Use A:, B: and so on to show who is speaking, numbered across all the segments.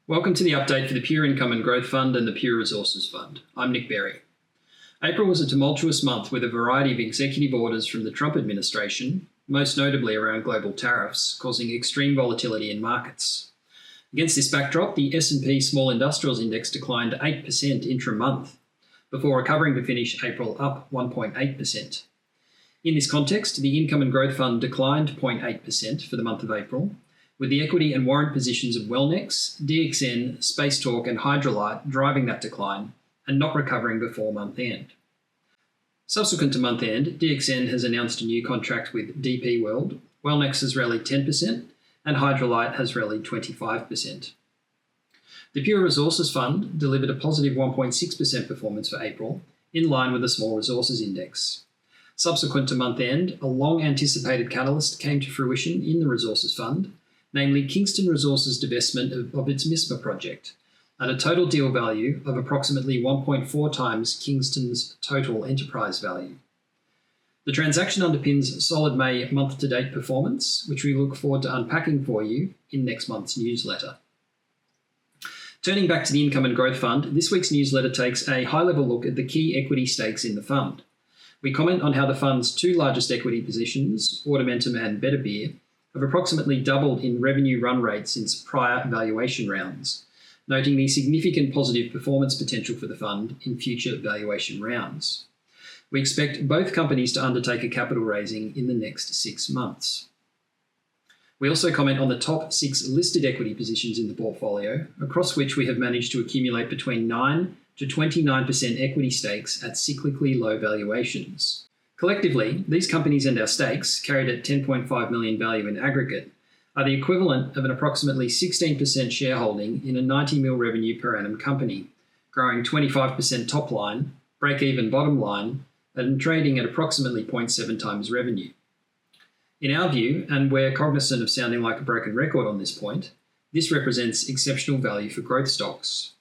A: Welcome to the update for the Pure Income and Growth Fund and the Pure Resources Fund. I'm Nick Berry. April was a tumultuous month with a variety of executive orders from the Trump administration, most notably around global tariffs, causing extreme volatility in markets. Against this backdrop, the S&P Small Industrials Index declined 8% intra-month, before recovering to finish April up 1.8%. In this context, the Income and Growth Fund declined 0.8% for the month of April, with the equity and warrant positions of Wellnex, DXN, Spacetalk and Hydrolite driving that decline and not recovering before month end. Subsequent to month end, DXN has announced a new contract with DP World, Wellnex has rallied 10% and Hydrolite has rallied 25%. The Pure Resources Fund delivered a positive 1.6% performance for April, in line with the Small Resources Index. Subsequent to month end, a long-anticipated catalyst came to fruition in the Resources Fund, namely Kingston Resources' divestment of its MISMA project, at a total deal value of approximately 1.4 times Kingston's total enterprise value. The transaction underpins solid May month-to-date performance, which we look forward to unpacking for you in next month's newsletter. Turning back to the Income and Growth Fund, this week's newsletter takes a high-level look at the key equity stakes in the fund. We comment on how the fund's two largest equity positions, Automentum and Better Beer, have approximately doubled in revenue run rate since prior valuation rounds, noting the significant positive performance potential for the fund in future valuation rounds. We expect both companies to undertake a capital raising in the next 6 months. We also comment on the top 6 listed equity positions in the portfolio, across which we have managed to accumulate between 9 to 29% equity stakes at cyclically low valuations. Collectively, these companies and our stakes, carried at $10.5 million value in aggregate, are the equivalent of an approximately 16% shareholding in a $90 million revenue per annum company, growing 25% top line, break-even bottom line, and trading at approximately 0.7 times revenue. In our view, and we're cognizant of sounding like a broken record on this point, this represents exceptional value for growth stocks.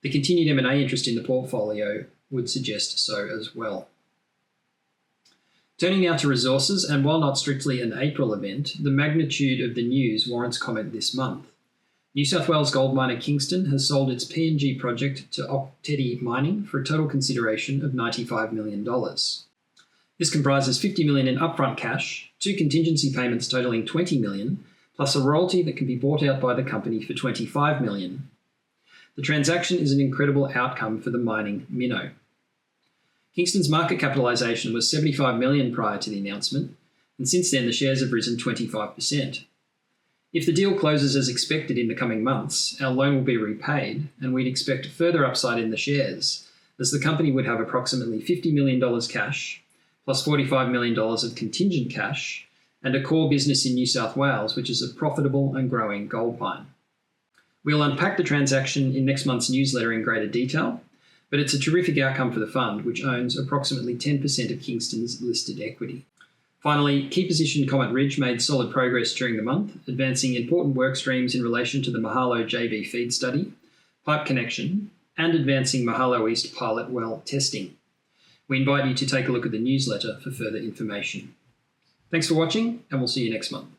A: The continued M&A interest in the portfolio would suggest so as well. Turning now to resources, and while not strictly an April event, the magnitude of the news warrants comment this month. New South Wales gold miner Kingston has sold its PNG project to Octedi Mining for a total consideration of $95 million. This comprises $50 million in upfront cash, 2 contingency payments totaling $20 million, plus a royalty that can be bought out by the company for $25 million. The transaction is an incredible outcome for the mining minnow. Kingston's market capitalisation was $75 million prior to the announcement, and since then the shares have risen 25%. If the deal closes as expected in the coming months, our loan will be repaid, and we'd expect further upside in the shares, as the company would have approximately $50 million cash, plus $45 million of contingent cash, and a core business in New South Wales, which is a profitable and growing gold mine. We'll unpack the transaction in next month's newsletter in greater detail, but it's a terrific outcome for the fund, which owns approximately 10% of Kingston's listed equity. Finally, key position Comet Ridge made solid progress during the month, advancing important work streams in relation to the Mahalo JV feed study, pipe connection, and advancing Mahalo East pilot well testing. We invite you to take a look at the newsletter for further information. Thanks for watching, and we'll see you next month.